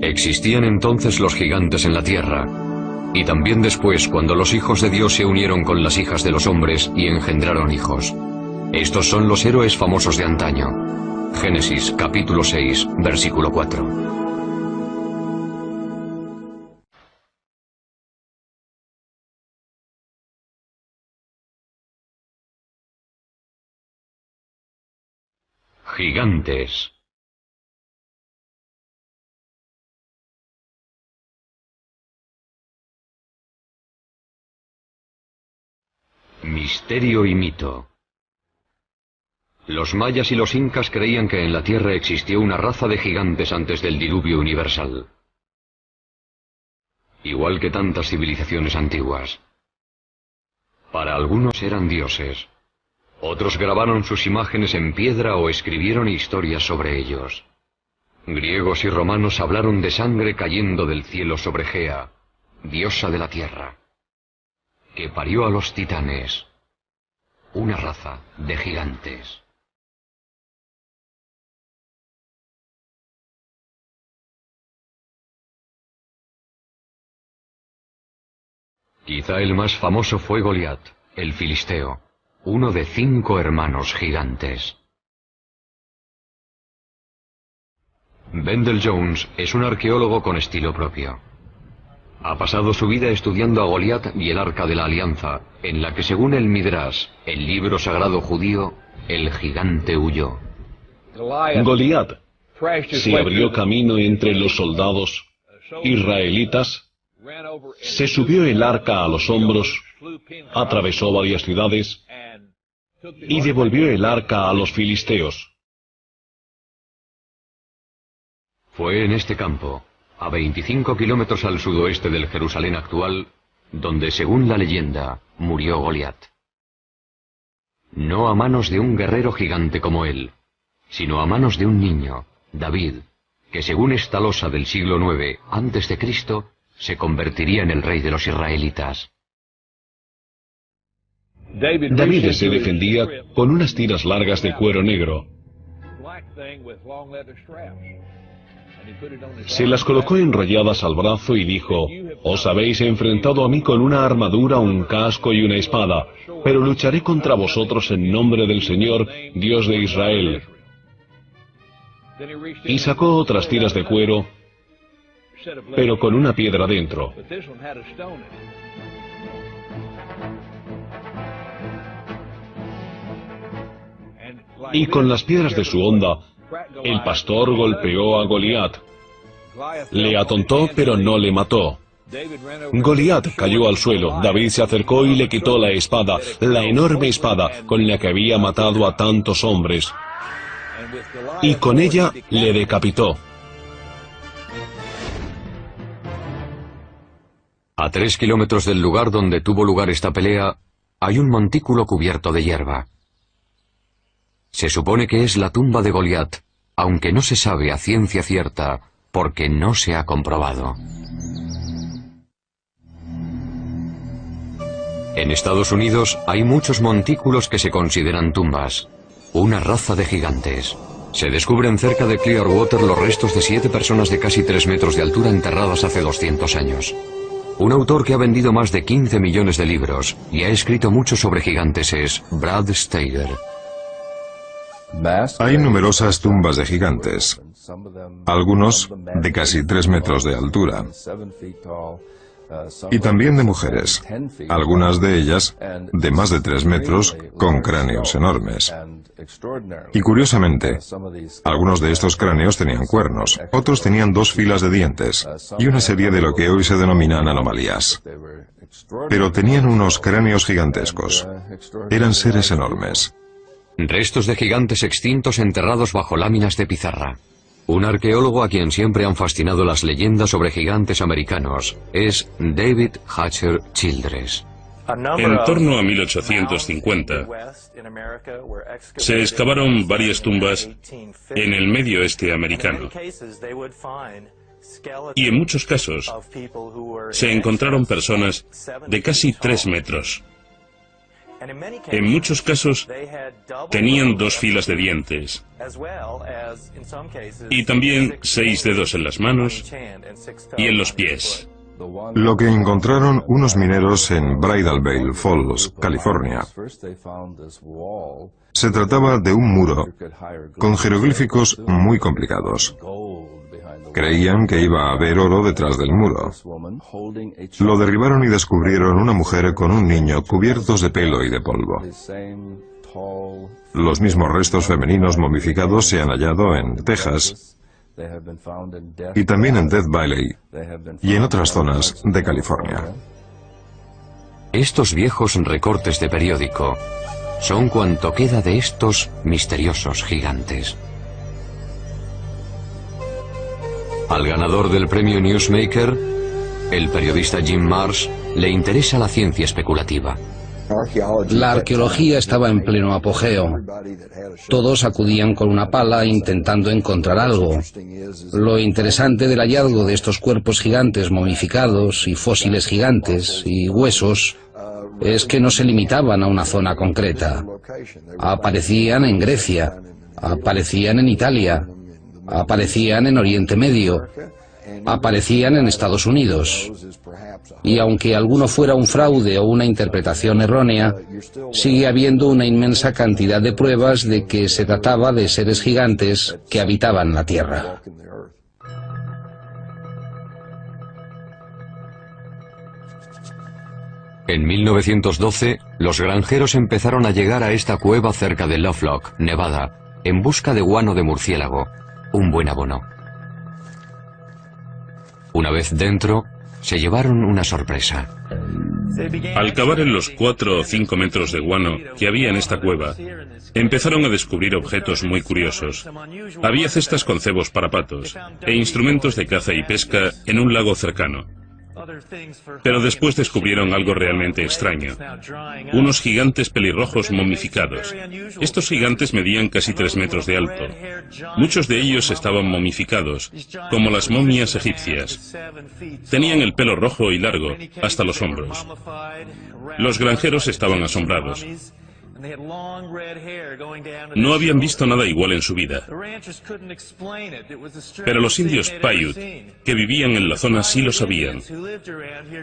Existían entonces los gigantes en la tierra, y también después cuando los hijos de Dios se unieron con las hijas de los hombres y engendraron hijos. Estos son los héroes famosos de antaño. Génesis capítulo 6, versículo 4. Gigantes. Misterio y mito. Los mayas y los incas creían que en la Tierra existió una raza de gigantes antes del diluvio universal, igual que tantas civilizaciones antiguas. Para algunos eran dioses, otros grabaron sus imágenes en piedra o escribieron historias sobre ellos. Griegos y romanos hablaron de sangre cayendo del cielo sobre Gea, diosa de la tierra, que parió a los titanes, una raza de gigantes. Quizá el más famoso fue Goliat, el filisteo, uno de 5 hermanos gigantes. Wendell Jones es un arqueólogo con estilo propio. Ha pasado su vida estudiando a Goliat y el Arca de la Alianza, en la que según el Midrash, el libro sagrado judío, el gigante huyó. Goliat se abrió camino entre los soldados israelitas, se subió el arca a los hombros, atravesó varias ciudades y devolvió el arca a los filisteos. Fue en este campo, a 25 kilómetros al sudoeste del Jerusalén actual, donde, según la leyenda, murió Goliat. No a manos de un guerrero gigante como él, sino a manos de un niño, David, que según esta losa del siglo IX a.C., se convertiría en el rey de los israelitas. David se defendía con unas tiras largas de cuero negro. Se las colocó enrolladas al brazo y dijo: «Os habéis enfrentado a mí con una armadura, un casco y una espada, pero lucharé contra vosotros en nombre del Señor, Dios de Israel». Y sacó otras tiras de cuero, pero con una piedra dentro. Y con las piedras de su honda, el pastor golpeó a Goliat. Le atontó, pero no le mató. Goliat cayó al suelo. David se acercó y le quitó la espada, la enorme espada con la que había matado a tantos hombres, y con ella le decapitó. A 3 kilómetros del lugar donde tuvo lugar esta pelea, hay un montículo cubierto de hierba. Se supone que es la tumba de Goliat, aunque no se sabe a ciencia cierta, porque no se ha comprobado. En Estados Unidos hay muchos montículos que se consideran tumbas, una raza de gigantes. Se descubren cerca de Clearwater los restos de 7 personas de casi 3 metros de altura enterradas hace 200 años. Un autor que ha vendido más de 15 millones de libros y ha escrito mucho sobre gigantes es Brad Steiger. Hay numerosas tumbas de gigantes, algunos de casi 3 metros de altura, y también de mujeres, algunas de ellas de más de 3 metros con cráneos enormes. Y curiosamente, algunos de estos cráneos tenían cuernos, otros tenían 2 filas de dientes y una serie de lo que hoy se denominan anomalías. Pero tenían unos cráneos gigantescos. Eran seres enormes. Restos de gigantes extintos enterrados bajo láminas de pizarra. Un arqueólogo a quien siempre han fascinado las leyendas sobre gigantes americanos es David Hatcher Childress. En torno a 1850, se excavaron varias tumbas en el medio oeste americano. Y en muchos casos, se encontraron personas de casi 3 metros. En muchos casos tenían 2 filas de dientes y también 6 dedos en las manos y en los pies. Lo que encontraron unos mineros en Bridal Veil Falls, California, se trataba de un muro con jeroglíficos muy complicados. Creían que iba a haber oro detrás del muro. Lo derribaron y descubrieron una mujer con un niño cubiertos de pelo y de polvo. Los mismos restos femeninos momificados se han hallado en Texas y también en Death Valley y en otras zonas de California. Estos viejos recortes de periódico son cuanto queda de estos misteriosos gigantes. Al ganador del premio Newsmaker, el periodista Jim Marsh, le interesa la ciencia especulativa. La arqueología estaba en pleno apogeo. Todos acudían con una pala intentando encontrar algo. Lo interesante del hallazgo de estos cuerpos gigantes momificados y fósiles gigantes y huesos es que no se limitaban a una zona concreta. Aparecían en Grecia, aparecían en Italia, aparecían en Oriente Medio, aparecían en Estados Unidos. Y aunque alguno fuera un fraude o una interpretación errónea, sigue habiendo una inmensa cantidad de pruebas de que se trataba de seres gigantes que habitaban la Tierra. En 1912, los granjeros empezaron a llegar a esta cueva cerca de Lovelock, Nevada, en busca de guano de murciélago, un buen abono. Una vez dentro, se llevaron una sorpresa. Al cavar en los 4 o 5 metros de guano que había en esta cueva, empezaron a descubrir objetos muy curiosos. Había cestas con cebos para patos e instrumentos de caza y pesca en un lago cercano. Pero después descubrieron algo realmente extraño. Unos gigantes pelirrojos momificados. Estos gigantes medían casi 3 metros de alto. Muchos de ellos estaban momificados, como las momias egipcias. Tenían el pelo rojo y largo, hasta los hombros. Los granjeros estaban asombrados. No habían visto nada igual en su vida. Pero los indios Paiute, que vivían en la zona, sí lo sabían.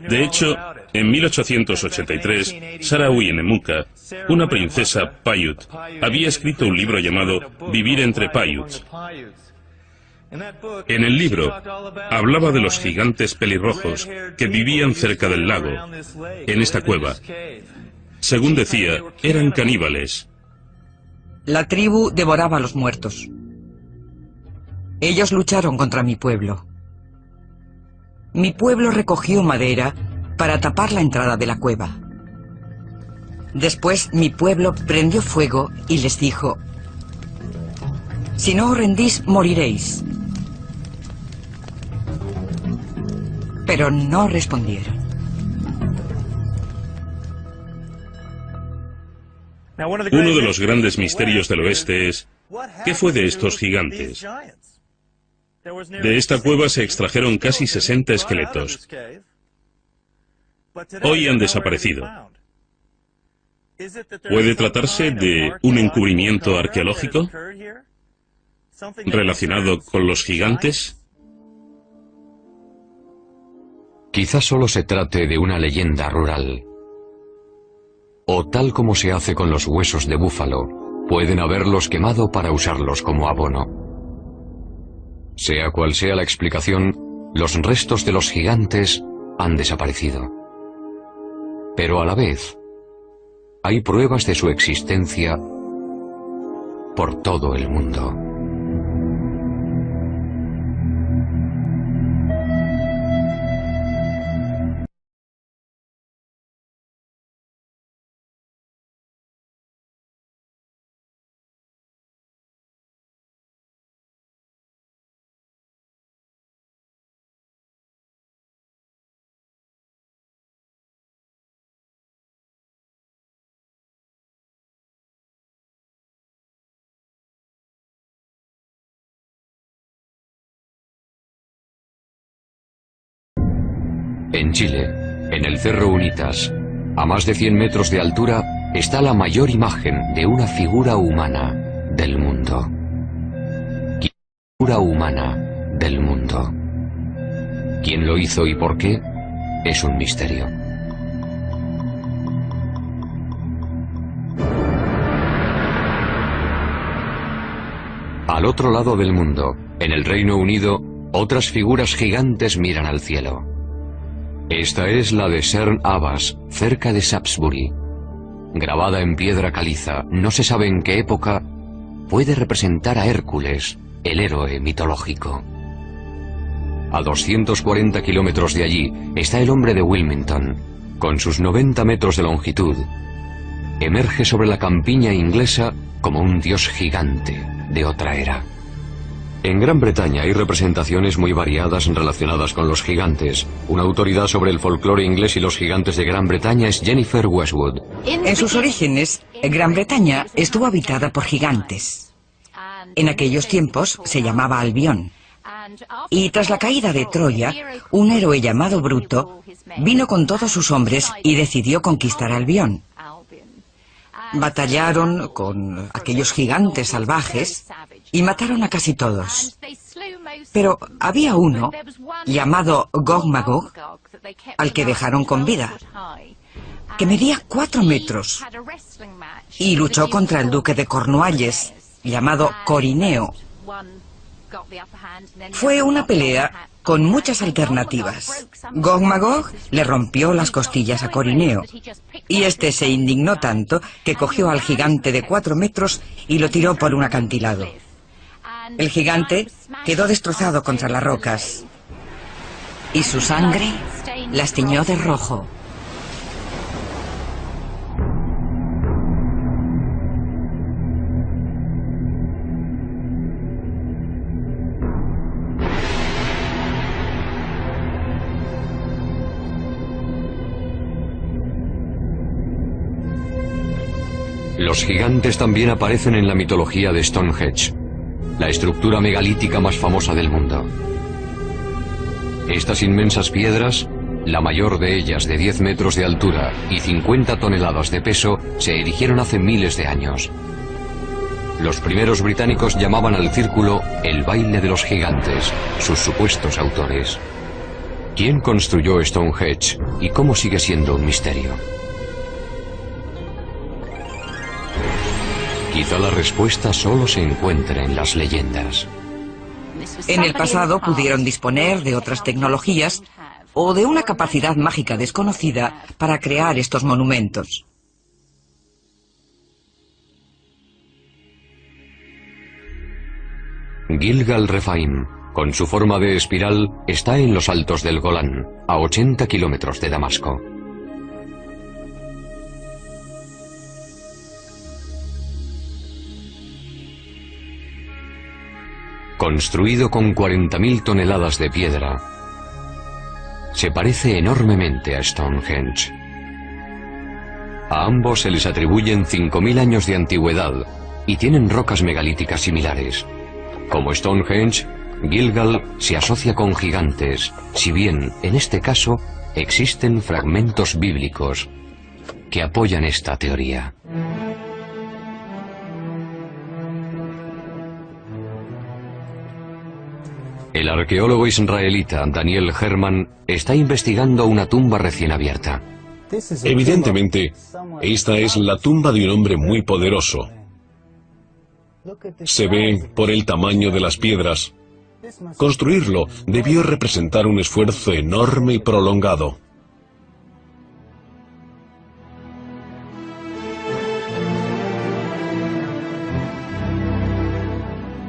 De hecho, en 1883, Sarah Uyenemuka, una princesa Paiute, había escrito un libro llamado Vivir entre Paiutes. En el libro, hablaba de los gigantes pelirrojos que vivían cerca del lago, en esta cueva. Según decía, eran caníbales. La tribu devoraba a los muertos. Ellos lucharon contra mi pueblo. Mi pueblo recogió madera para tapar la entrada de la cueva. Después mi pueblo prendió fuego y les dijo: si no os rendís, moriréis. Pero no respondieron. Uno de los grandes misterios del oeste es, ¿qué fue de estos gigantes? De esta cueva se extrajeron casi 60 esqueletos. Hoy han desaparecido. ¿Puede tratarse de un encubrimiento arqueológico relacionado con los gigantes? Quizás solo se trate de una leyenda rural. O tal como se hace con los huesos de búfalo, pueden haberlos quemado para usarlos como abono. Sea cual sea la explicación, los restos de los gigantes han desaparecido. Pero a la vez, hay pruebas de su existencia por todo el mundo. En Chile, en el Cerro Unitas, a más de 100 metros de altura, está la mayor imagen de una figura humana del mundo. Figura humana del mundo. ¿Quién lo hizo y por qué? Es un misterio. Al otro lado del mundo, en el Reino Unido, otras figuras gigantes miran al cielo. Esta es la de Cerne Abbas, cerca de Shaftesbury. Grabada en piedra caliza, no se sabe en qué época, puede representar a Hércules, el héroe mitológico. A 240 kilómetros de allí está el hombre de Wilmington, con sus 90 metros de longitud. Emerge sobre la campiña inglesa como un dios gigante de otra era. En Gran Bretaña hay representaciones muy variadas relacionadas con los gigantes. Una autoridad sobre el folclore inglés y los gigantes de Gran Bretaña es Jennifer Westwood. En sus orígenes, Gran Bretaña estuvo habitada por gigantes. En aquellos tiempos se llamaba Albión. Y tras la caída de Troya, un héroe llamado Bruto vino con todos sus hombres y decidió conquistar Albión. Batallaron con aquellos gigantes salvajes y mataron a casi todos. Pero había uno, llamado Gog Magog, al que dejaron con vida, que medía 4 metros y luchó contra el duque de Cornualles, llamado Corineo. Fue una pelea con muchas alternativas. Gog Magog le rompió las costillas a Corineo, y este se indignó tanto que cogió al gigante de 4 metros y lo tiró por un acantilado. El gigante quedó destrozado contra las rocas, y su sangre las tiñó de rojo. Los gigantes también aparecen en la mitología de Stonehenge, la estructura megalítica más famosa del mundo. Estas inmensas piedras, la mayor de ellas de 10 metros de altura y 50 toneladas de peso, se erigieron hace miles de años. Los primeros británicos llamaban al círculo el baile de los gigantes, sus supuestos autores. ¿Quién construyó Stonehenge y cómo sigue siendo un misterio? Quizá la respuesta solo se encuentre en las leyendas. En el pasado pudieron disponer de otras tecnologías o de una capacidad mágica desconocida para crear estos monumentos. Gilgal Rephaim, con su forma de espiral, está en los altos del Golán, a 80 kilómetros de Damasco. Construido con 40.000 toneladas de piedra, se parece enormemente a Stonehenge. A ambos se les atribuyen 5.000 años de antigüedad y tienen rocas megalíticas similares. Como Stonehenge, Gilgal se asocia con gigantes, si bien, en este caso, existen fragmentos bíblicos que apoyan esta teoría. El arqueólogo israelita Daniel Herman está investigando una tumba recién abierta. Evidentemente, esta es la tumba de un hombre muy poderoso. Se ve por el tamaño de las piedras. Construirlo debió representar un esfuerzo enorme y prolongado.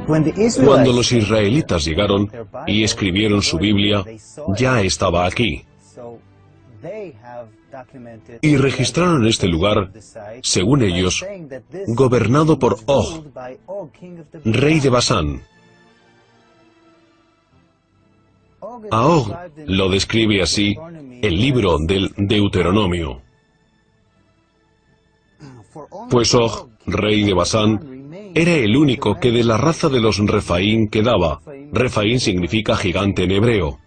Cuando los israelitas llegaron y escribieron su Biblia, ya estaba aquí. Y registraron este lugar, según ellos, gobernado por Og, rey de Basán. A Og lo describe así el libro del Deuteronomio. Pues Og, rey de Basán, era el único que de la raza de los Rephaim quedaba. Rephaim significa gigante en hebreo.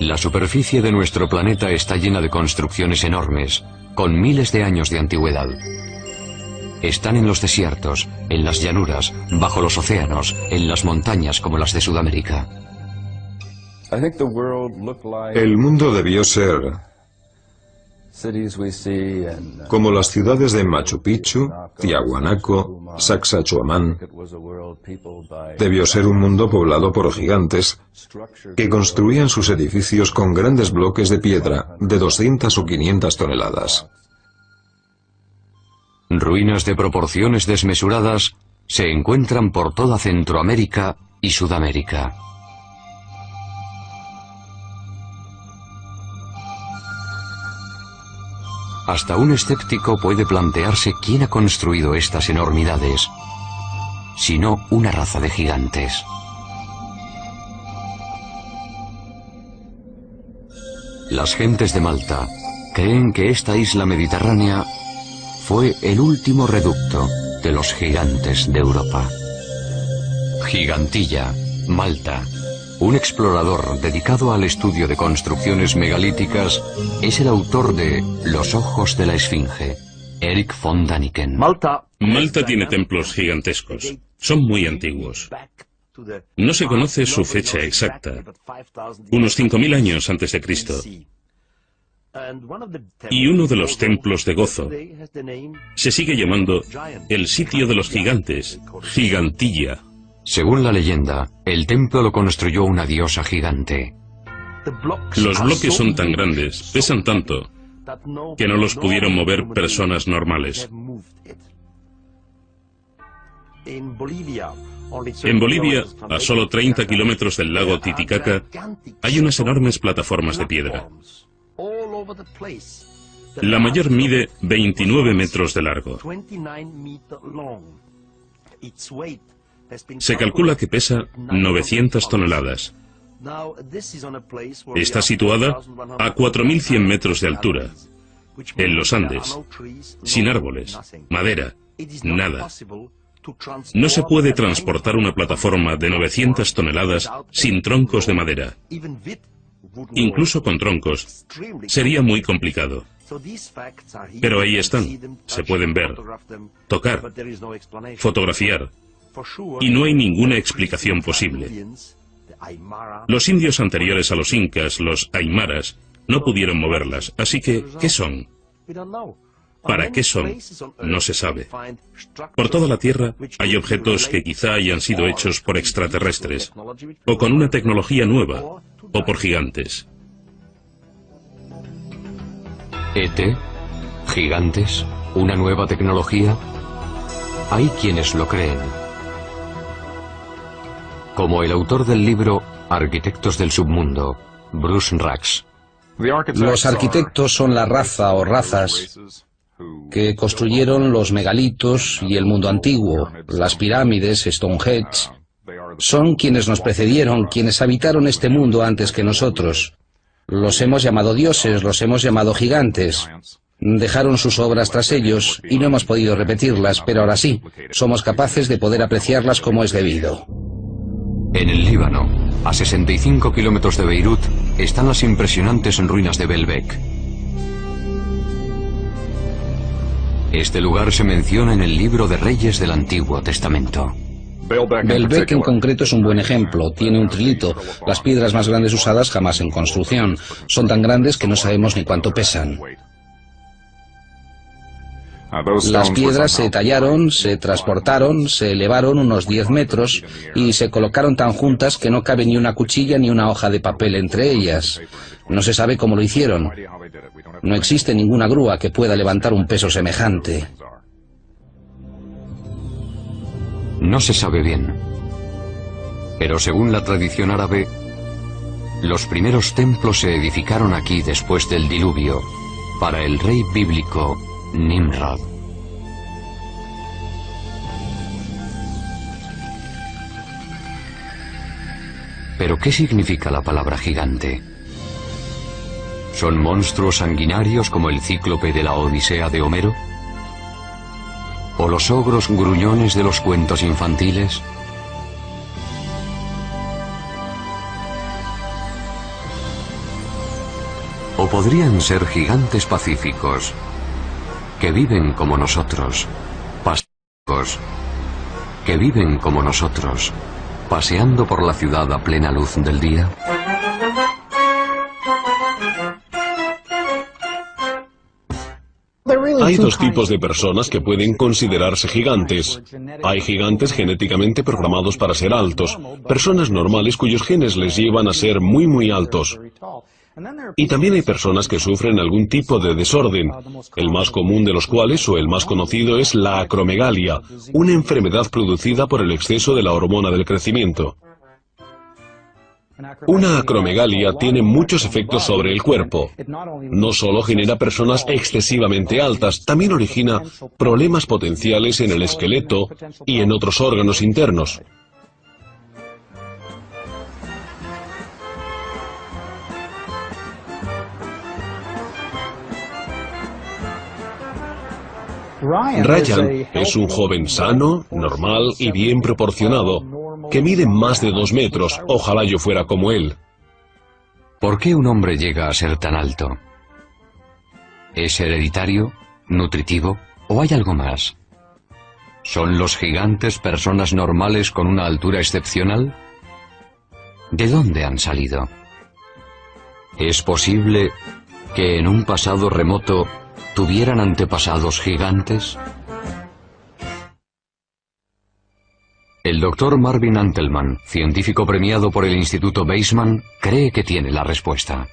La superficie de nuestro planeta está llena de construcciones enormes, con miles de años de antigüedad. Están en los desiertos, en las llanuras, bajo los océanos, en las montañas como las de Sudamérica. El mundo debió ser como las ciudades de Machu Picchu, Tiahuanaco, Sacsayhuamán. Debió ser un mundo poblado por gigantes que construían sus edificios con grandes bloques de piedra de 200 o 500 toneladas. Ruinas de proporciones desmesuradas se encuentran por toda Centroamérica y Sudamérica. Hasta un escéptico puede plantearse quién ha construido estas enormidades, si no una raza de gigantes. Las gentes de Malta creen que esta isla mediterránea fue el último reducto de los gigantes de Europa. Gigantilla, Malta. Un explorador dedicado al estudio de construcciones megalíticas es el autor de Los ojos de la Esfinge, Eric von Daniken. Malta tiene templos gigantescos. Son muy antiguos. No se conoce su fecha exacta. Unos 5.000 años antes de Cristo. Y uno de los templos de Gozo se sigue llamando el sitio de los gigantes, Gigantilla. Según la leyenda, el templo lo construyó una diosa gigante. Los bloques son tan grandes, pesan tanto, que no los pudieron mover personas normales. En Bolivia, a solo 30 kilómetros del lago Titicaca, hay unas enormes plataformas de piedra. La mayor mide 29 metros de largo. Se calcula que pesa 900 toneladas. Está situada a 4.100 metros de altura, en los Andes, sin árboles, madera, nada. No se puede transportar una plataforma de 900 toneladas sin troncos de madera. Incluso con troncos, sería muy complicado. Pero ahí están, se pueden ver, tocar, fotografiar, y no hay ninguna explicación posible. Los indios anteriores a los incas, los aymaras, no pudieron moverlas, así que, ¿qué son? ¿Para qué son? No se sabe. Por toda la Tierra hay objetos que quizá hayan sido hechos por extraterrestres, o con una tecnología nueva, o por gigantes. ¿ET? ¿Gigantes? ¿Una nueva tecnología? Hay quienes lo creen. Como el autor del libro Arquitectos del Submundo, Bruce Rax. Los arquitectos son la raza o razas que construyeron los megalitos y el mundo antiguo, las pirámides, Stonehenge. Son quienes nos precedieron, quienes habitaron este mundo antes que nosotros. Los hemos llamado dioses, los hemos llamado gigantes. Dejaron sus obras tras ellos y no hemos podido repetirlas, pero ahora sí, somos capaces de poder apreciarlas como es debido. En el Líbano, a 65 kilómetros de Beirut, están las impresionantes ruinas de Baalbek. Este lugar se menciona en el libro de Reyes del Antiguo Testamento. Baalbek en concreto es un buen ejemplo. Tiene un trilito, las piedras más grandes usadas jamás en construcción. Son tan grandes que no sabemos ni cuánto pesan. Las piedras se tallaron, se transportaron, se elevaron unos 10 metros y se colocaron tan juntas que no cabe ni una cuchilla ni una hoja de papel entre ellas. No se sabe cómo lo hicieron. No existe ninguna grúa que pueda levantar un peso semejante. No se sabe bien. Pero según la tradición árabe, los primeros templos se edificaron aquí después del diluvio, para el rey bíblico Nimrod. ¿Pero qué significa la palabra gigante? ¿Son monstruos sanguinarios como el cíclope de la Odisea de Homero? ¿O los ogros gruñones de los cuentos infantiles? O podrían ser gigantes pacíficos, que viven como nosotros, pacíficos, que viven como nosotros, paseando por la ciudad a plena luz del día. Hay dos tipos de personas que pueden considerarse gigantes. Hay gigantes genéticamente programados para ser altos, personas normales cuyos genes les llevan a ser muy altos. Y también hay personas que sufren algún tipo de desorden, el más común de los cuales, o el más conocido, es la acromegalia, una enfermedad producida por el exceso de la hormona del crecimiento. Una acromegalia tiene muchos efectos sobre el cuerpo. No solo genera personas excesivamente altas, también origina problemas potenciales en el esqueleto y en otros órganos internos. Ryan es un joven sano, normal y bien proporcionado, que mide más de 2 metros. Ojalá yo fuera como él. ¿Por qué un hombre llega a ser tan alto? ¿Es hereditario, nutritivo o hay algo más? ¿Son los gigantes personas normales con una altura excepcional? ¿De dónde han salido? ¿Es posible que en un pasado remoto tuvieran antepasados gigantes? El doctor Marvin Antelman, científico premiado por el Instituto Weizmann, cree que tiene la respuesta.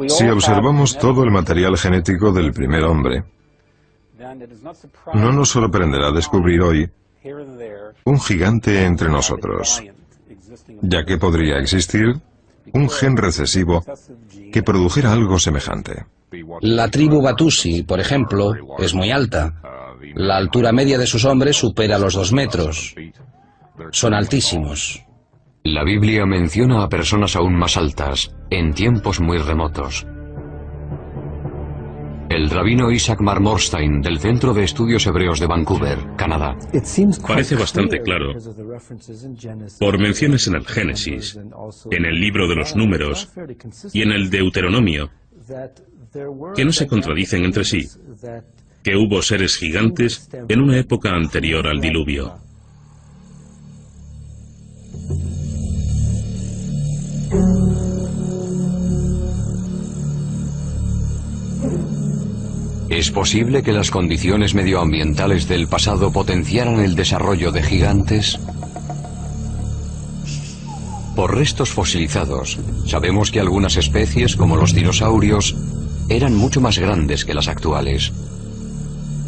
Si observamos todo el material genético del primer hombre, no nos sorprenderá descubrir hoy un gigante entre nosotros, ya que podría existir un gen recesivo que produjera algo semejante. La tribu Batusi, por ejemplo, es muy alta. La altura media de sus hombres supera los 2 metros. Son altísimos. La Biblia menciona a personas aún más altas, en tiempos muy remotos. El rabino Isaac Marmorstein, del Centro de Estudios Hebreos de Vancouver, Canadá. Parece bastante claro, por menciones en el Génesis, en el libro de los Números y en el Deuteronomio, que no se contradicen entre sí, que hubo seres gigantes en una época anterior al diluvio. ¿Es posible que las condiciones medioambientales del pasado potenciaran el desarrollo de gigantes? Por restos fosilizados, sabemos que algunas especies, como los dinosaurios, eran mucho más grandes que las actuales.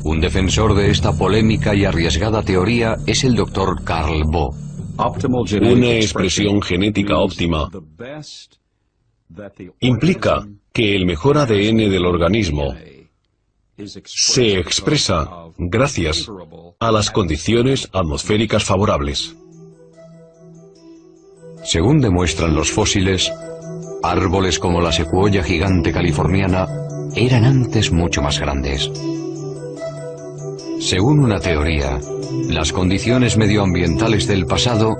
Un defensor de esta polémica y arriesgada teoría es el Dr. Carl Bo. Una expresión genética óptima implica que el mejor ADN del organismo se expresa gracias a las condiciones atmosféricas favorables. Según demuestran los fósiles, árboles como la secuoya gigante californiana eran antes mucho más grandes. Según una teoría, las condiciones medioambientales del pasado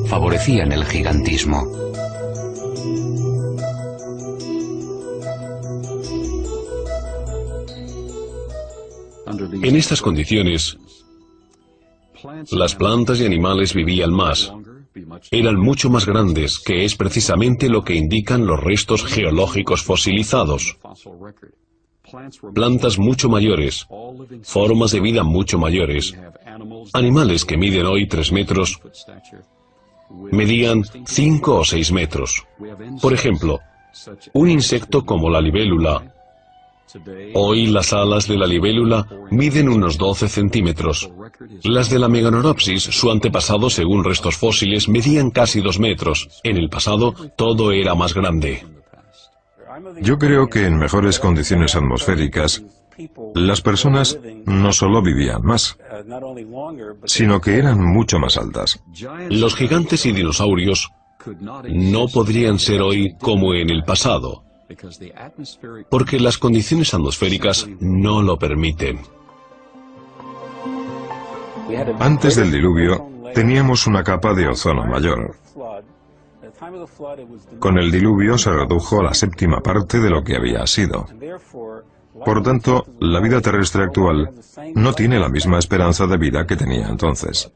favorecían el gigantismo. En estas condiciones, las plantas y animales vivían más, eran mucho más grandes, que es precisamente lo que indican los restos geológicos fosilizados. Plantas mucho mayores, formas de vida mucho mayores, animales que miden hoy 3 metros, medían 5 o 6 metros. Por ejemplo, un insecto como la libélula. Hoy las alas de la libélula miden unos 12 centímetros. Las de la Meganeropsis, su antepasado según restos fósiles, medían casi 2 metros. En el pasado todo era más grande. Yo creo que en mejores condiciones atmosféricas, las personas no solo vivían más, sino que eran mucho más altas. Los gigantes y dinosaurios no podrían ser hoy como en el pasado, porque las condiciones atmosféricas no lo permiten. Antes del diluvio, teníamos una capa de ozono mayor. Con el diluvio se redujo a la séptima parte de lo que había sido. Por tanto, la vida terrestre actual no tiene la misma esperanza de vida que tenía entonces.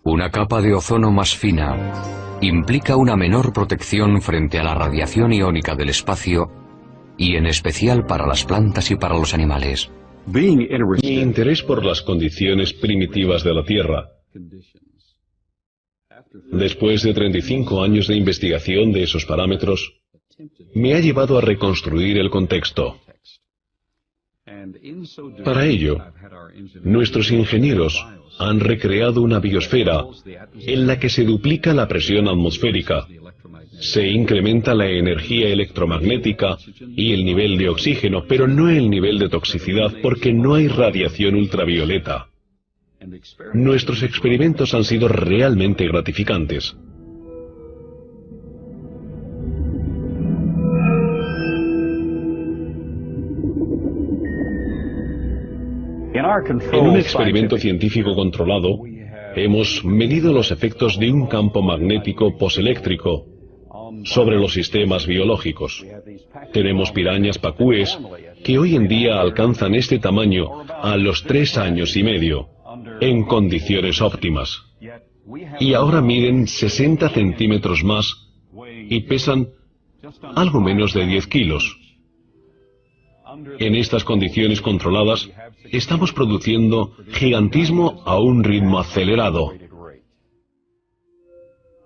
Una capa de ozono más fina implica una menor protección frente a la radiación iónica del espacio y en especial para las plantas y para los animales. Mi interés por las condiciones primitivas de la Tierra, después de 35 años de investigación de esos parámetros, me ha llevado a reconstruir el contexto. Para ello, nuestros ingenieros han recreado una biosfera en la que se duplica la presión atmosférica, se incrementa la energía electromagnética y el nivel de oxígeno, pero no el nivel de toxicidad porque no hay radiación ultravioleta. Nuestros experimentos han sido realmente gratificantes. En un experimento científico controlado, hemos medido los efectos de un campo magnético poseléctrico sobre los sistemas biológicos. Tenemos pirañas pacúes que hoy en día alcanzan este tamaño a los 3 años y medio, en condiciones óptimas. Y ahora miden 60 centímetros más y pesan algo menos de 10 kilos. En estas condiciones controladas, estamos produciendo gigantismo a un ritmo acelerado.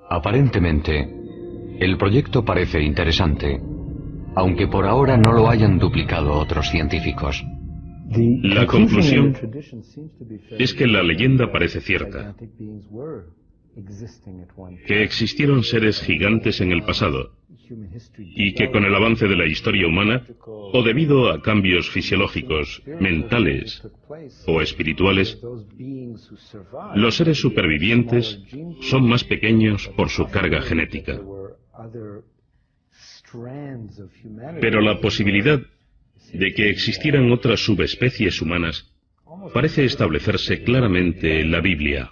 Aparentemente, el proyecto parece interesante, aunque por ahora no lo hayan duplicado otros científicos. La conclusión es que la leyenda parece cierta, que existieron seres gigantes en el pasado, y que con el avance de la historia humana, o debido a cambios fisiológicos, mentales o espirituales, los seres supervivientes son más pequeños por su carga genética. Pero la posibilidad de que existieran otras subespecies humanas parece establecerse claramente en la Biblia.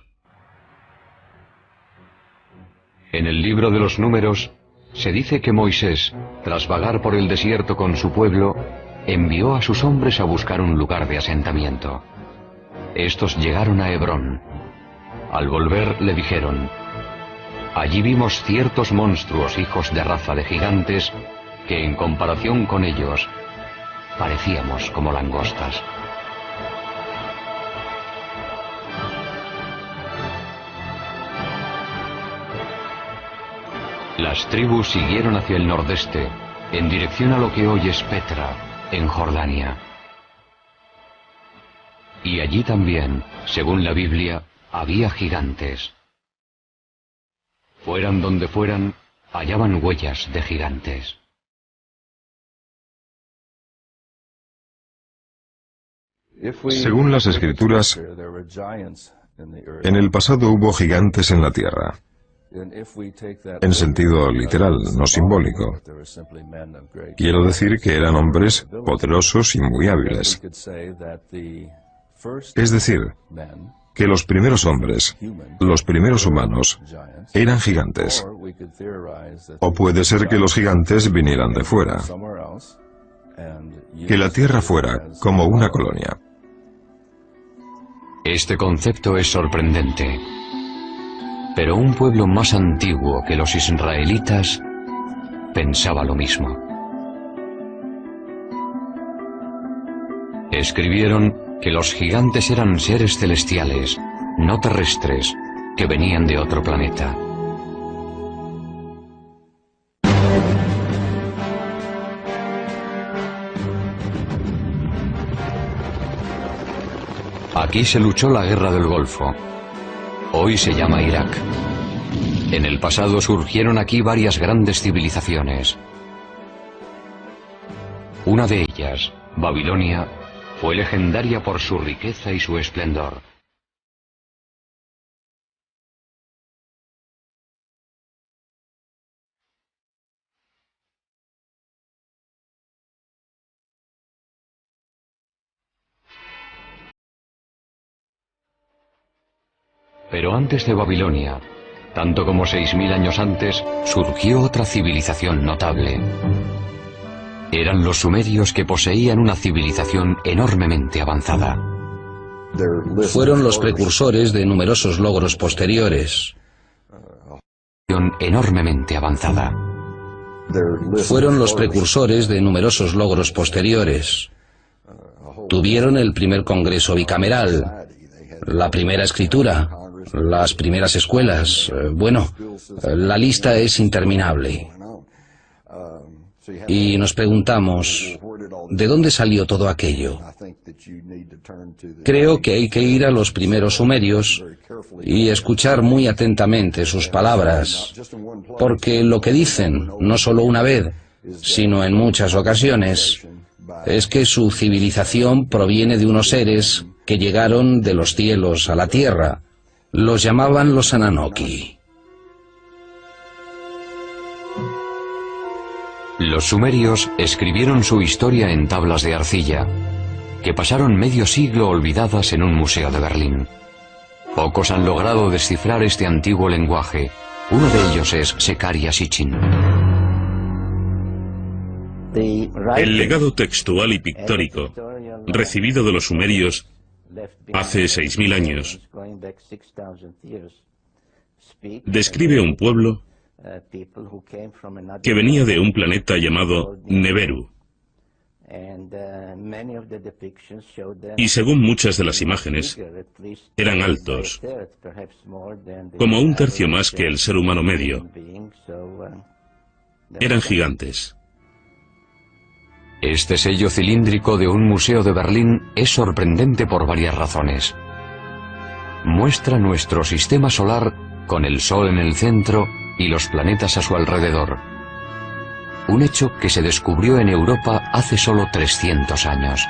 En el libro de los Números se dice que Moisés, tras vagar por el desierto con su pueblo, envió a sus hombres a buscar un lugar de asentamiento. Estos llegaron a Hebrón. Al volver le dijeron: allí vimos ciertos monstruos hijos de raza de gigantes que en comparación con ellos parecíamos como langostas. Las tribus siguieron hacia el nordeste, en dirección a lo que hoy es Petra, en Jordania. Y allí también, según la Biblia, había gigantes. Fueran donde fueran, hallaban huellas de gigantes. Según las Escrituras, en el pasado hubo gigantes en la tierra. En sentido literal, no simbólico. Quiero decir que eran hombres poderosos y muy hábiles. Es decir, que los primeros hombres, los primeros humanos, eran gigantes. O puede ser que los gigantes vinieran de fuera, que la tierra fuera como una colonia. Este concepto es sorprendente. Pero un pueblo más antiguo que los israelitas pensaba lo mismo. Escribieron que los gigantes eran seres celestiales, no terrestres, que venían de otro planeta. Aquí se luchó la guerra del Golfo. Hoy se llama Irak. En el pasado surgieron aquí varias grandes civilizaciones. Una de ellas, Babilonia, fue legendaria por su riqueza y su esplendor. Pero antes de Babilonia, Tanto como 6.000 años antes, surgió otra civilización notable. Eran los sumerios, que poseían una civilización enormemente avanzada. Fueron los precursores de numerosos logros posteriores. Enormemente avanzada. Fueron los precursores de numerosos logros posteriores. Tuvieron el primer congreso bicameral, la primera escritura, las primeras escuelas. Bueno, la lista es interminable. Y nos preguntamos, ¿de dónde salió todo aquello? Creo que hay que ir a los primeros sumerios y escuchar muy atentamente sus palabras, porque lo que dicen, no solo una vez, sino en muchas ocasiones, es que su civilización proviene de unos seres que llegaron de los cielos a la tierra. Los llamaban los Ananoki. Los sumerios escribieron su historia en tablas de arcilla, que pasaron medio siglo olvidadas en un museo de Berlín. Pocos han logrado descifrar este antiguo lenguaje. Uno de ellos es Zecharia Sitchin. El legado textual y pictórico recibido de los sumerios hace 6.000 años describe un pueblo que venía de un planeta llamado Neberu. Y según muchas de las imágenes, eran altos, como un tercio más que el ser humano medio. Eran gigantes. Este sello cilíndrico de un museo de Berlín es sorprendente por varias razones. Muestra nuestro sistema solar con el Sol en el centro y los planetas a su alrededor. Un hecho que se descubrió en Europa hace solo 300 años.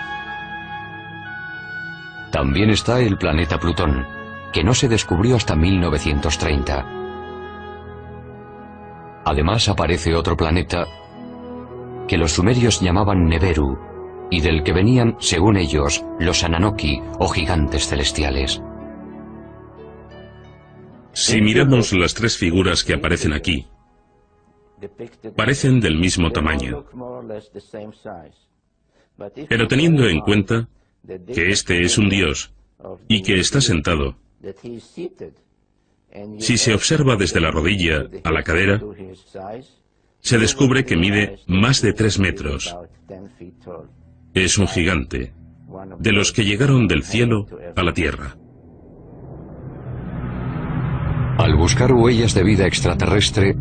También está el planeta Plutón, que no se descubrió hasta 1930. Además aparece otro planeta que los sumerios llamaban Neberu, y del que venían, según ellos, los Ananoki, o gigantes celestiales. Si miramos las tres figuras que aparecen aquí, parecen del mismo tamaño. Pero teniendo en cuenta que este es un dios y que está sentado, si se observa desde la rodilla a la cadera, se descubre que mide más de 3 metros. Es un gigante, de los que llegaron del cielo a la tierra. Al buscar huellas de vida extraterrestre,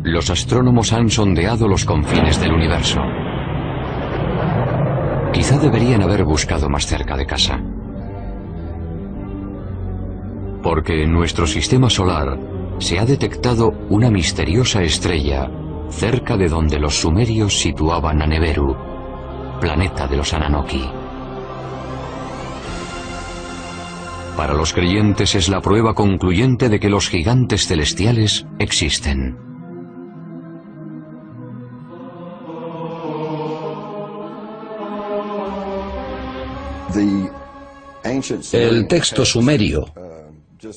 los astrónomos han sondeado los confines del universo. Quizá deberían haber buscado más cerca de casa. Porque en nuestro sistema solar se ha detectado una misteriosa estrella cerca de donde los sumerios situaban a Neberu, planeta de los Ananoki. Para los creyentes es la prueba concluyente de que los gigantes celestiales existen. El texto sumerio,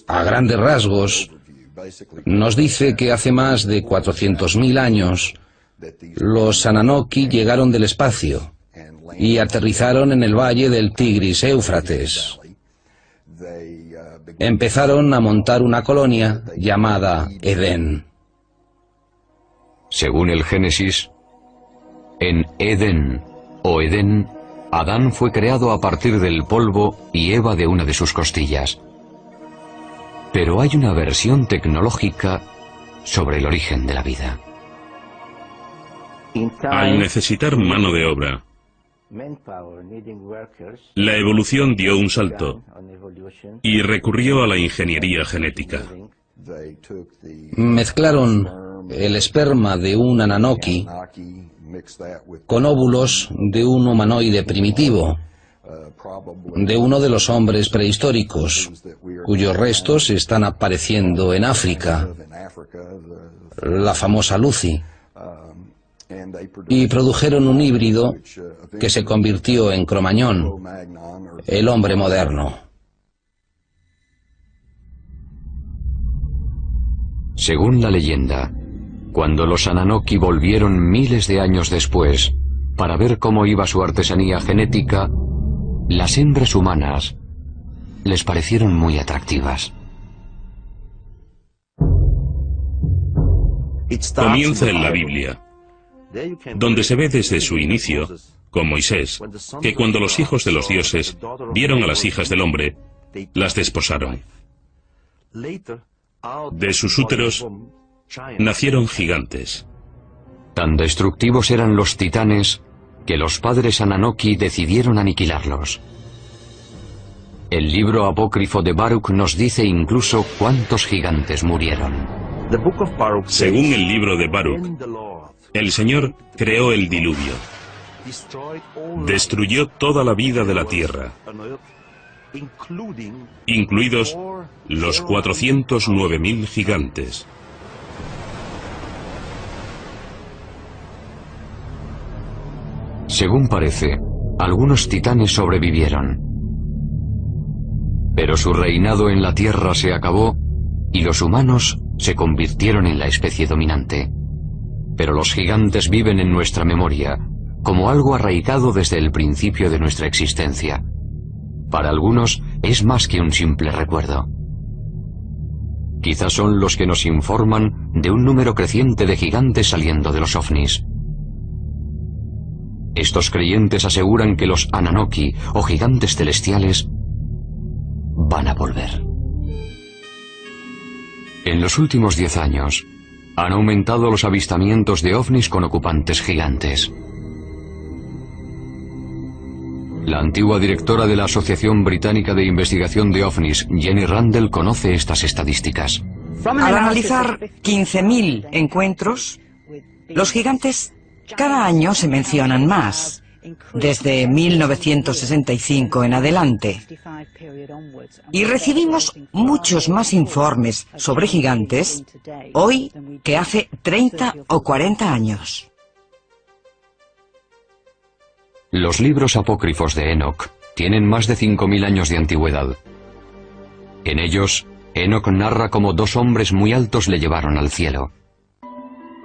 a grandes rasgos, nos dice que hace más de 400.000 años los Ananoki llegaron del espacio y aterrizaron en el valle del Tigris-Éufrates. Empezaron a montar una colonia llamada Edén. Según el Génesis, en Edén o Edén, Adán fue creado a partir del polvo y Eva de una de sus costillas. Pero hay una versión tecnológica sobre el origen de la vida. Al necesitar mano de obra, la evolución dio un salto y recurrió a la ingeniería genética. Mezclaron el esperma de un Ananoki con óvulos de un humanoide primitivo, de uno de los hombres prehistóricos, cuyos restos están apareciendo en África, la famosa Lucy, y produjeron un híbrido que se convirtió en Cromañón, el hombre moderno. Según la leyenda, cuando los Ananoki volvieron miles de años después para ver cómo iba su artesanía genética, las hembras humanas les parecieron muy atractivas. Comienza en la Biblia, donde se ve desde su inicio, con Moisés, que cuando los hijos de los dioses vieron a las hijas del hombre, las desposaron. De sus úteros nacieron gigantes. Tan destructivos eran los titanes que los padres Ananoki decidieron aniquilarlos. El libro apócrifo de Baruch nos dice incluso cuántos gigantes murieron. Según el libro de Baruch, el Señor creó el diluvio. Destruyó toda la vida de la tierra, incluidos los 409.000 gigantes. Según parece, algunos titanes sobrevivieron. Pero su reinado en la Tierra se acabó y los humanos se convirtieron en la especie dominante. Pero los gigantes viven en nuestra memoria, como algo arraigado desde el principio de nuestra existencia. Para algunos es más que un simple recuerdo. Quizás son los que nos informan de un número creciente de gigantes saliendo de los ovnis. Estos creyentes aseguran que los Ananoki, o gigantes celestiales, van a volver. En los últimos 10 años, han aumentado los avistamientos de ovnis con ocupantes gigantes. La antigua directora de la Asociación Británica de Investigación de OVNIs, Jenny Randall, conoce estas estadísticas. Al analizar 15.000 encuentros, los gigantes cada año se mencionan más, desde 1965 en adelante. Y recibimos muchos más informes sobre gigantes hoy que hace 30 o 40 años. Los libros apócrifos de Enoch tienen más de 5.000 años de antigüedad. En ellos, Enoch narra cómo 2 hombres muy altos le llevaron al cielo.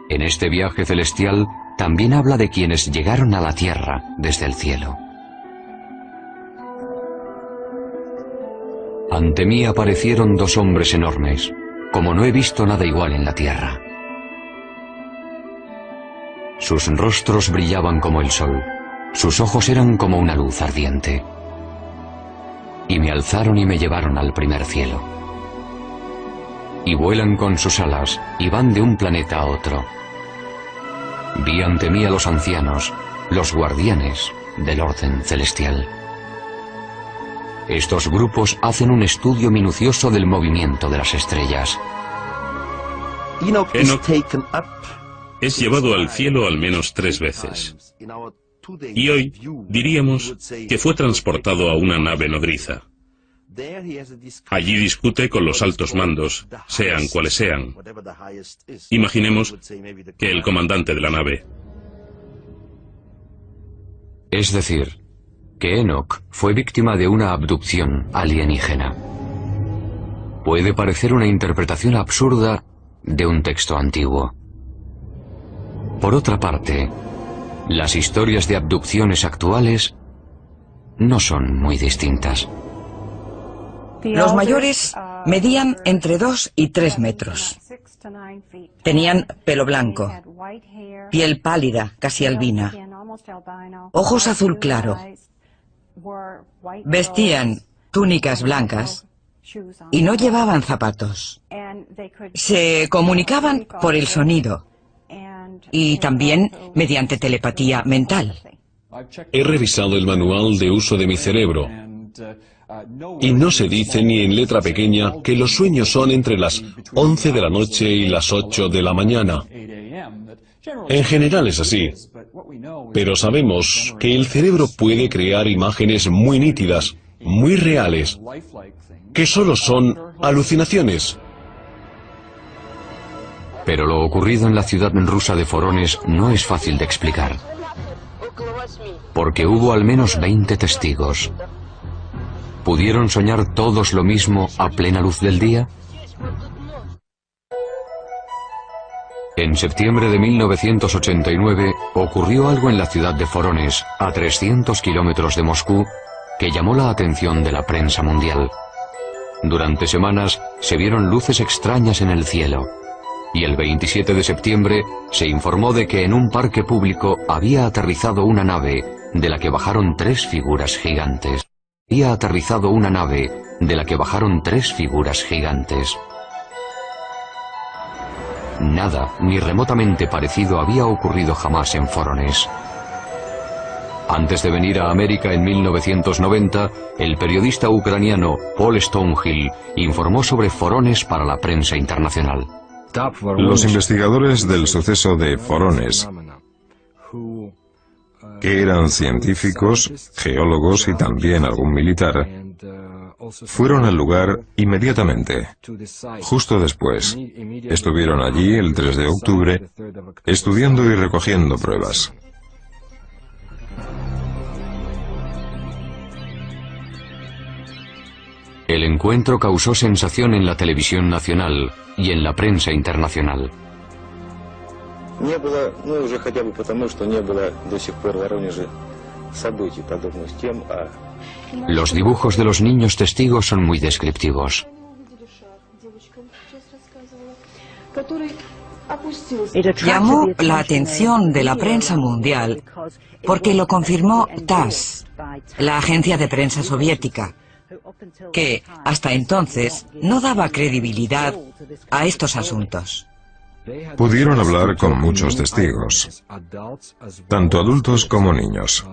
En este viaje celestial también habla de quienes llegaron a la tierra desde el cielo. Ante mí aparecieron 2 hombres enormes, como no he visto nada igual en la tierra. Sus rostros brillaban como el sol, sus ojos eran como una luz ardiente. Y me alzaron y me llevaron al primer cielo. Y vuelan con sus alas y van de un planeta a otro. Vi ante mí a los ancianos, los guardianes del orden celestial. Estos grupos hacen un estudio minucioso del movimiento de las estrellas. Enoch es llevado al cielo al menos 3 veces. Y hoy diríamos que fue transportado a una nave nodriza. Allí discute con los altos mandos, sean cuales sean. Imaginemos que el comandante de la nave. Es decir, que Enoch fue víctima de una abducción alienígena. Puede parecer una interpretación absurda de un texto antiguo. Por otra parte, las historias de abducciones actuales no son muy distintas. Los mayores medían entre 2 y 3 metros. Tenían pelo blanco, piel pálida, casi albina, ojos azul claro, vestían túnicas blancas y no llevaban zapatos. Se comunicaban por el sonido y también mediante telepatía mental. He revisado el manual de uso de mi cerebro y no se dice ni en letra pequeña que los sueños son entre las 11 de la noche y las 8 de la mañana. En general es así, pero sabemos que el cerebro puede crear imágenes muy nítidas, muy reales, que solo son alucinaciones. Pero lo ocurrido en la ciudad rusa de Forones no es fácil de explicar, porque hubo al menos 20 testigos. ¿Pudieron soñar todos lo mismo a plena luz del día? En septiembre de 1989 ocurrió algo en la ciudad de Vorónezh, a 300 kilómetros de Moscú, que llamó la atención de la prensa mundial. Durante semanas se vieron luces extrañas en el cielo, y el 27 de septiembre se informó de que en un parque público había aterrizado una nave de la que bajaron 3 figuras gigantes. Había aterrizado una nave de la que bajaron 3 figuras gigantes. Nada, ni remotamente parecido, había ocurrido jamás en Vorónezh. Antes de venir a América en 1990, el periodista ucraniano Paul Stonehill informó sobre Vorónezh para la prensa internacional. Los investigadores del suceso de Vorónezh, que eran científicos, geólogos y también algún militar, fueron al lugar inmediatamente. Justo después, estuvieron allí el 3 de octubre, estudiando y recogiendo pruebas. El encuentro causó sensación en la televisión nacional y en la prensa internacional. Los dibujos de los niños testigos son muy descriptivos. Llamó la atención de la prensa mundial porque lo confirmó TASS, la agencia de prensa soviética, que hasta entonces no daba credibilidad a estos asuntos. Pudieron hablar con muchos testigos, tanto adultos como niños,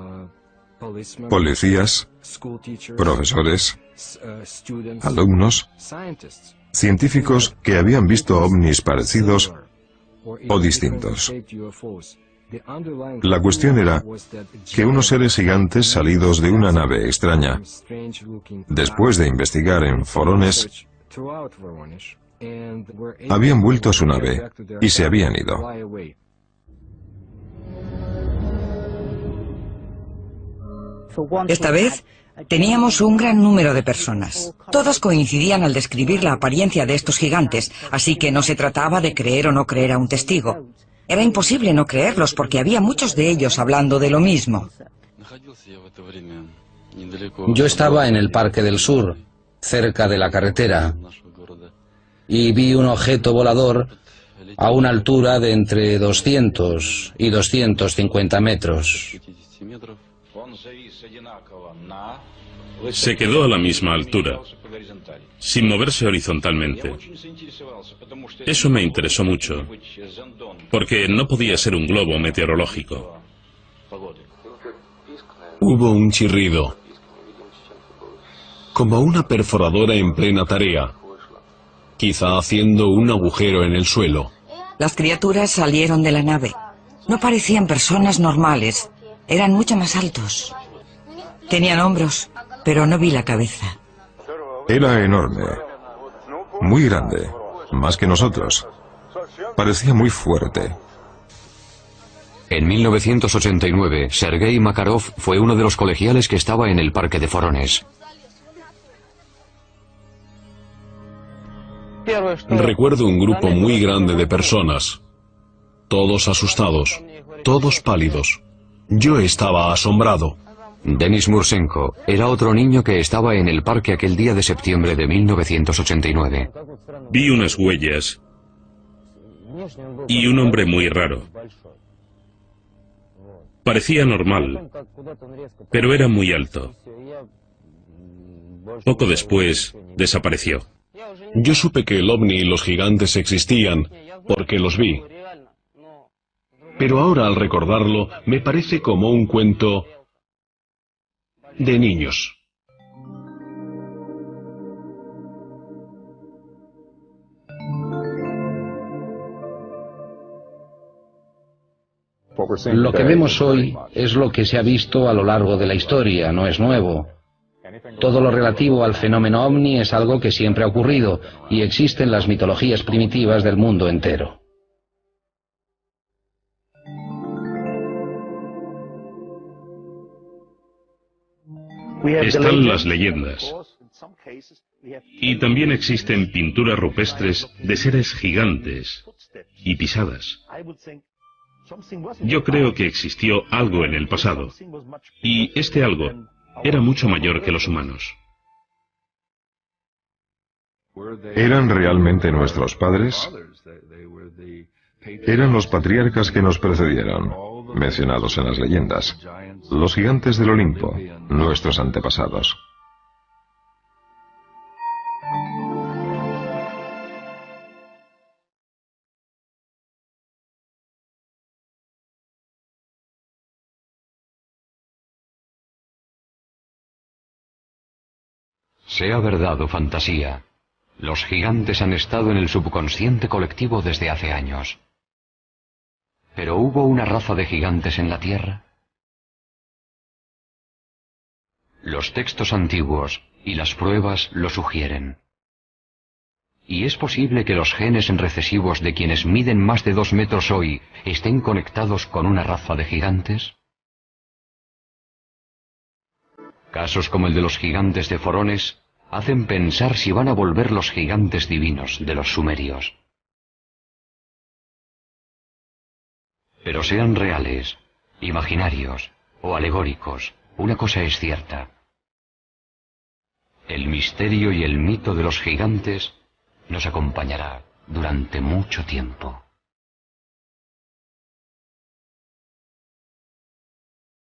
policías, profesores, alumnos, científicos que habían visto ovnis parecidos o distintos. La cuestión era que unos seres gigantes salidos de una nave extraña, después de investigar en Vorónezh, habían vuelto a su nave y se habían ido. Esta vez teníamos un gran número de personas. Todos coincidían al describir la apariencia de estos gigantes, así que no se trataba de creer o no creer a un testigo. Era imposible no creerlos porque había muchos de ellos hablando de lo mismo. Yo estaba en el Parque del Sur, cerca de la carretera, y vi un objeto volador a una altura de entre 200 y 250 metros. Se quedó a la misma altura, sin moverse horizontalmente. Eso me interesó mucho, porque no podía ser un globo meteorológico. Hubo un chirrido, como una perforadora en plena tarea, quizá haciendo un agujero en el suelo. Las criaturas salieron de la nave. No parecían personas normales, eran mucho más altos. Tenían hombros, pero no vi la cabeza. Era enorme, muy grande, más que nosotros. Parecía muy fuerte. En 1989, Sergei Makarov fue uno de los colegiales que estaba en el parque de Vorónezh. Recuerdo un grupo muy grande de personas, todos asustados, todos pálidos. Yo estaba asombrado. Denis Mursenko era otro niño que estaba en el parque aquel día de septiembre de 1989. Vi unas huellas y un hombre muy raro. Parecía normal, pero era muy alto. Poco después, desapareció. Yo supe que el ovni y los gigantes existían, porque los vi. Pero ahora, al recordarlo, me parece como un cuento de niños. Lo que vemos hoy es lo que se ha visto a lo largo de la historia, no es nuevo. Todo lo relativo al fenómeno ovni es algo que siempre ha ocurrido y existe en las mitologías primitivas del mundo entero. Están las leyendas. Y también existen pinturas rupestres de seres gigantes y pisadas. Yo creo que existió algo en el pasado, y este algo era mucho mayor que los humanos. ¿Eran realmente nuestros padres? Eran los patriarcas que nos precedieron, mencionados en las leyendas, los gigantes del Olimpo, nuestros antepasados. Sea verdad o fantasía, los gigantes han estado en el subconsciente colectivo desde hace años. ¿Pero hubo una raza de gigantes en la Tierra? Los textos antiguos y las pruebas lo sugieren. ¿Y es posible que los genes recesivos de quienes miden más de 2 metros hoy estén conectados con una raza de gigantes? Casos como el de los gigantes de Forones hacen pensar si van a volver los gigantes divinos de los sumerios. Pero sean reales, imaginarios o alegóricos, una cosa es cierta. El misterio y el mito de los gigantes nos acompañará durante mucho tiempo.